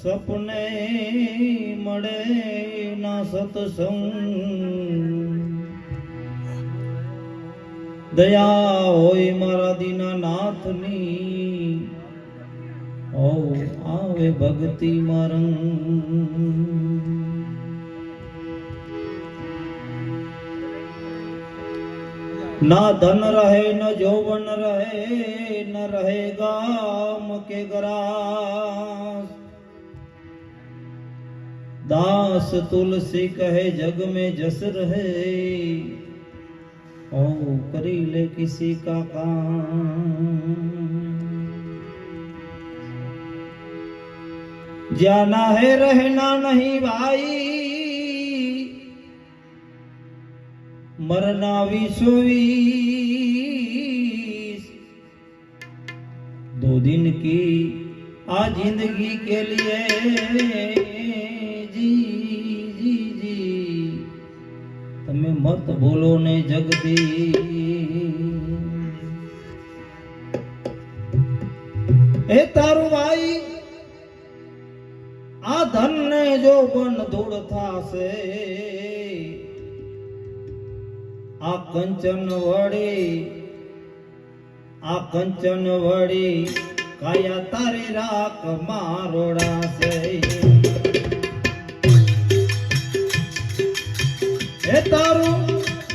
સપને મળે ના સત્સંગ, દયા હોય મારા દીનાનાથની, ઓ આવે ભક્તિ મારંગ. ના ધન રહે ન જોવન રહે, ન રહે ગામ કે ગરાસ, दास तुलसी कहे जग में जस रहे, ओ करी ले किसी का काम. जाना है रहना नहीं भाई, मरना 20-20, 2 दिन की आ जिंदगी के लिए તમે મત બોલો ને જગદી. એ તારું ભાઈ આ ધન ને જો બન ધૂળ થાશે, આ કંચન વળી કાયા તારી રાખ મારોડાશે. એ તારું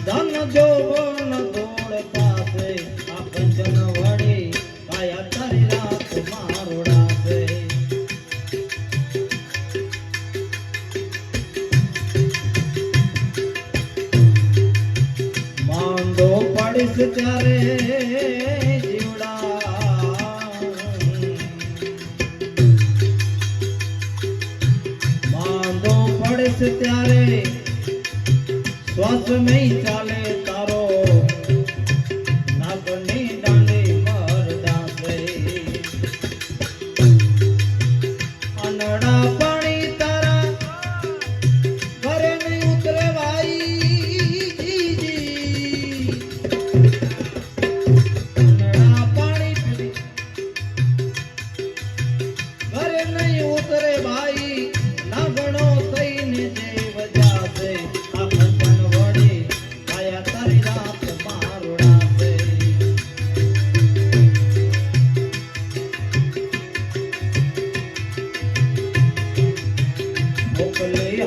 ધન જો બન દોડતા છે, આ કંચન વળી કાયા તારી રાત મારોડાશે. માંદો પડીશ ત્યારે જીવડા, માંદો પડીશ ત્યારે શ્વાસ નહીં ચાલે તારો, નાગની દાંડે મરડાશે. અનડા પાણી તારા ઘરે નહીં ઉતરે ભાઈ, અનડા પાણી ઘરે નહીં ઉતરે ભાઈ, નાગણો થઈને જેવ જાશે.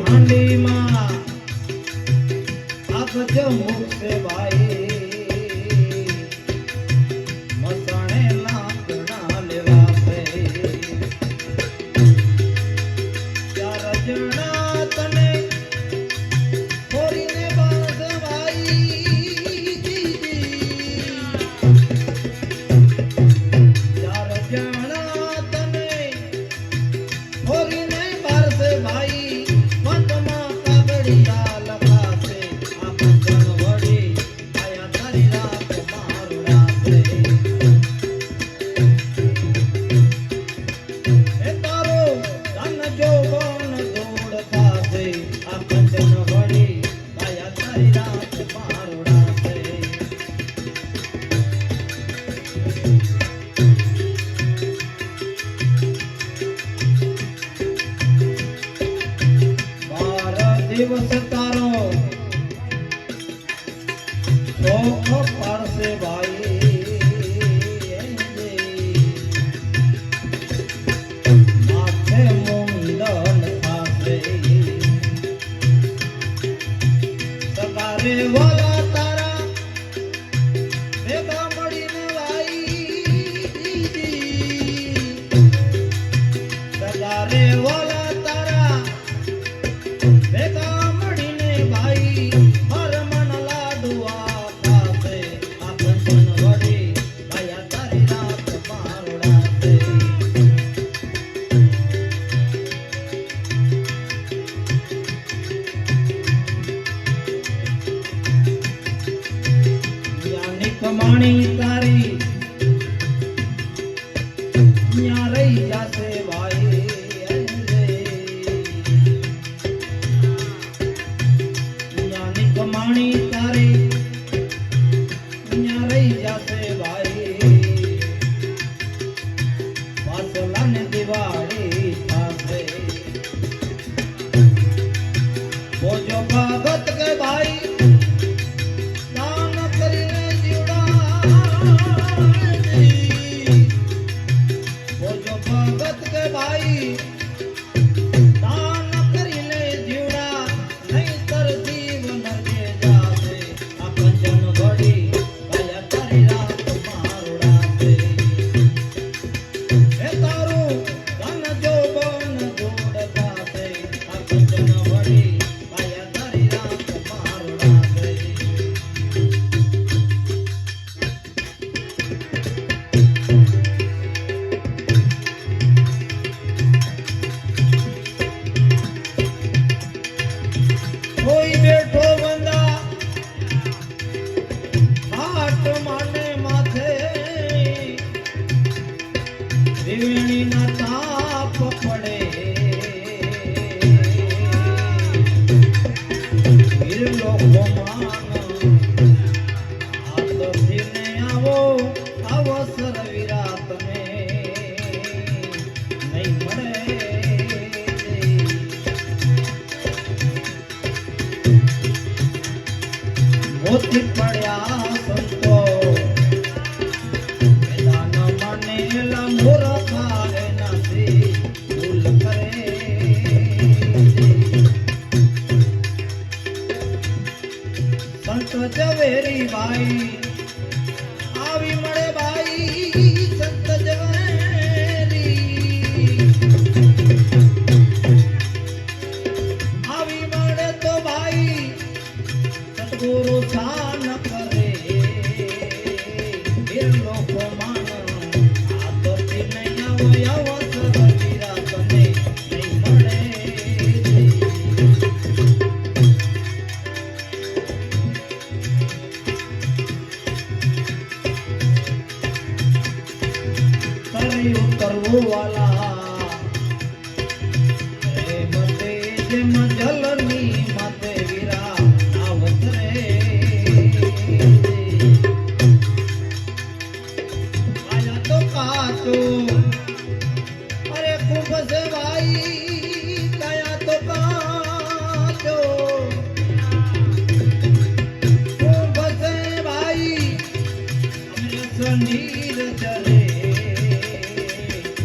हांडी मां आग मुख से भाई, मसाणे लाकड़ा लेवा से. 4 जणा तने छोरीने बांध भाई, 4 जणा तने छोरीने बांध भाई. દિવસ તારો શોખ પાડશે ભાઈ, માથે મુંડન થાશે. સગારે વાલા તારા ભેગા મળીને ભાઈ, સગારે વાલા તારા ભેગા મળીને ભાઈ, હર મન લાડુઆ ખાશે. આ કંચન વળી કાયા તારી રાત મારોડાશે. યાની કમાણી તારી ન્યા રહી જાશે ભાઈ, ભાઈ દાન કરી લે જીવડા નહીંતર જીવ નરકે જાશે આ કંચન વળી ગયા તારી રાત મારુડાશે હે તારું ધન જોબન જોડ જાશે આ કંચન વળી ગયા તારી રાત મારુડાશે કોઈ બેઠો બંદા હાટ માને માથે દિવેણી ના તાપ પડે વીર લોકો માન હાથથી ને આવો અવસર વિરાતને નહીં મળે મોતી પડ્યા સંતો દાન માનેલા મૂર્ખા એનાથી ભૂલ કરે સંત ઝવેરી ભાઈ આવી મળે ભાઈ સંત ઝવેરી આવી મળે તો ભાઈ સદગુરુ શાન કરે વીર લોકો માન આદરથી નહીં આવો અવસર વિરાતને નહીં મળે કરી ઉતરવું વાલા પ્રેમ તેજ જલની માતે વીરા આવત રે આયા તો કાચો અરે કુંભ સે ભાઈ કાયા તો કાચો કુંભ સે ભાઈ અમરે સનીર ચલે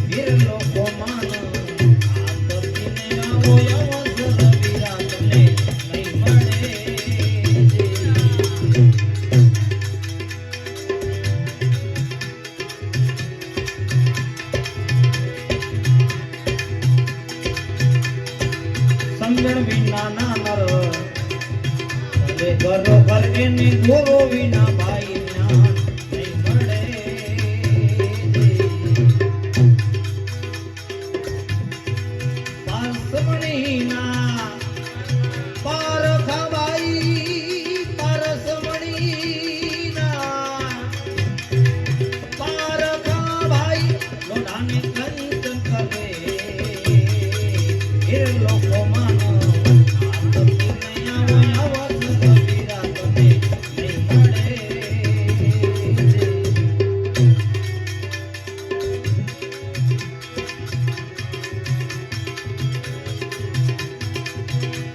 વીર લોકો માન આદરથી ને આવો અવસર વિરાતને નહીં મળે સમજણ વિના ના નર ભલે ઘરો ઘર એને ગુરુ વિના ભાઈ જ્ઞાન નહીં મળે પારસમણીના પારખા ભાઈ પારસમણીના પારખા ભાઈ લોઢાને કંચન કરે વીર લોકો માન આદરથી નહીં આવો અવસર વિરાતને નહીં મળે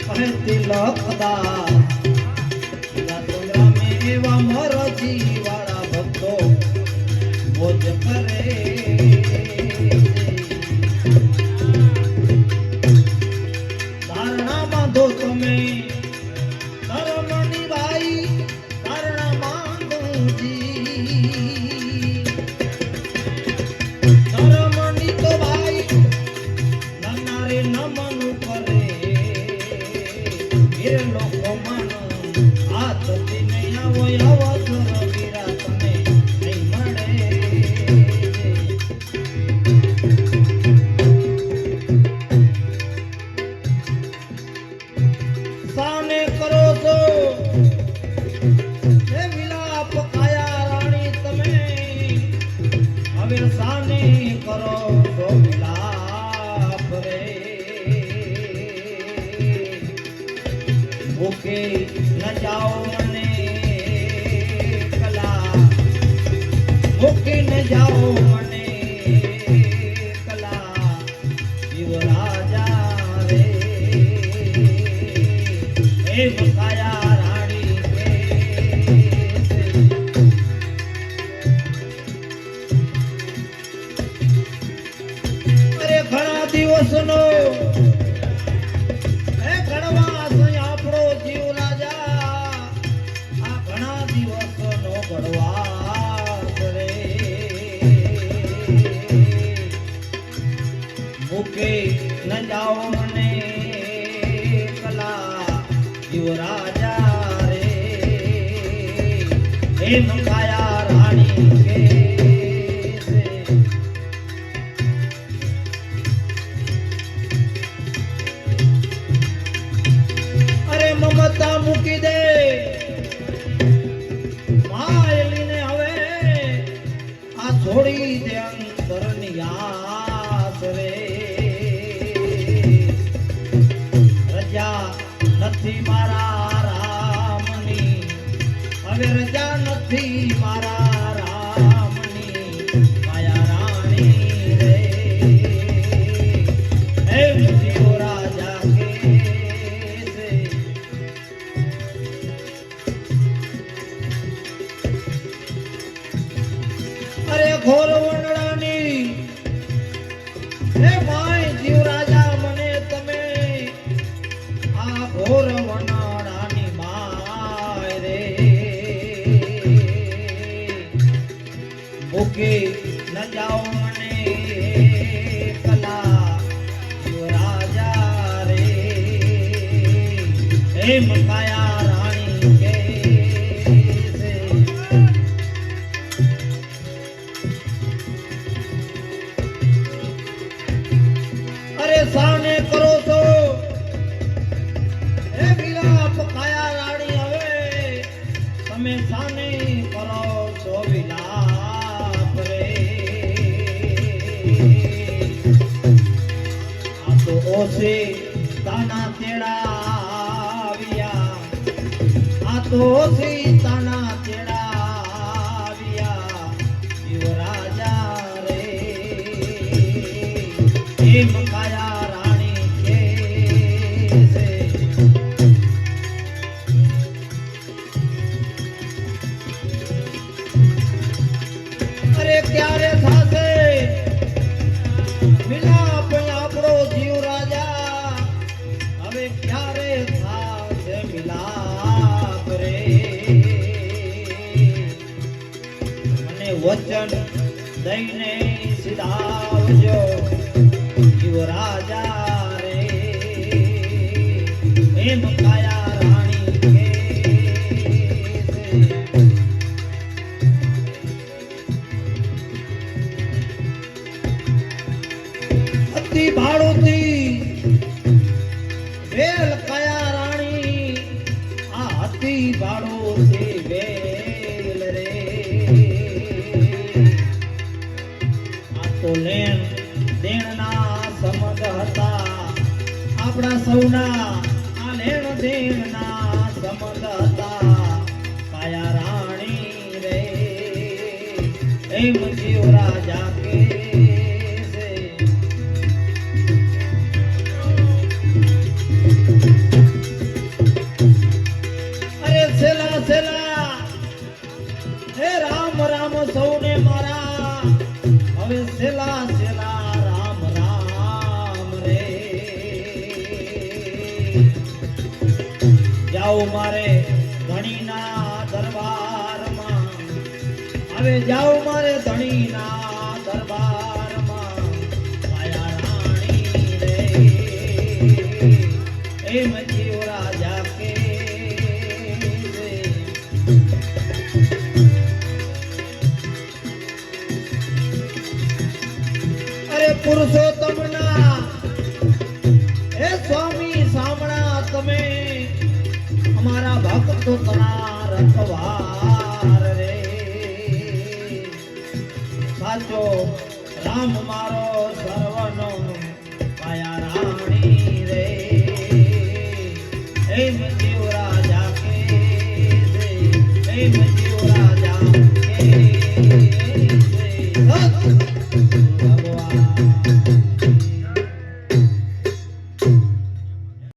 કહે તિલકદાસ ગ્રામે એવા મરજી વાળા ભક્તો ભોજ કરે ધારણા બાંધો તમે ધર્મની ભાઈ ધારણા બાંધુજી ધર્મની તો ભાઈ નનારે નમન કરે વીર લોકો માન હાથથી નહીં આવો અવસર વિરાતને નહીં મળે સાને કરો છો હે વિલાપ કાયા રાણી તમે હવે સાને કરો છો વિલાપ રે ભૂખે ન જાઓ મને કલા ભૂખે ન જાઓ મને કલા શિવ રાજા રે હે કાયા રાણી કે અરે ઘણા દિવસનો એ ગણવા આપણો જીવ રાજા આ ઘણા દિવસનો ગણવા રે મૂકે ન જાઓ મને કલા જીવ રાજા રે હે મંગાયા રાણી કે મમતા મૂકી દે માયલીને હવે આ છોડી દે અંતરની આસ રે રજા નથી મારા રામની હવે રજા નથી મારા રામની માયા રાણી રે હે જીવો રાજા ઘોર વનડાની હે માય જીવ રાજા મને તમે આ ઘોર વનડાની માય રે મૂકે ન જાઓ મને કલા જીવ રાજા રે હે મકાયા રાણી કે સાને કરો છો હે વિલાપ કાયા રાણી હવે તમે સાને કરો છો વિલાપ રે આ તો ઓસે તાના તેડા આવ્યા આ તો ઓસે તાના તેડા આવ્યા જીવ રાજા રે હે મકાયા ક્યારે થાશે મિલાપ આપણો જીવ રાજા હવે ક્યારે થાશે મિલાપ રે મને વચન દઈને સીધાવજો જીવ રાજા રે એમ કાયા રાણી કે ભાડુતી વેલ કયા રાણી આ હતી ભાડુતી વેલ રે આ તો લેણ દેણના સંબંધ હતા આપણા સૌના આ લેણ દેણના સંબંધ હતા કયા રાણી રે એમ જીવ રાજા કે હે રામ રામ સૌને મારા હવે સેલા સેલા રામ રામ રે જાઓ મારે ધણીના દરબારમાં હવે જાઓ મારે ધણીના દરબારમાં માયા રાણી રે એમ જીવ રાજા કે પુરુષોત્તમના હે સ્વામી સામણા તમે અમારા ભક્તો તના રખવાર રે સાચો રામ મારો સર્વનો માયા રાણી રે હે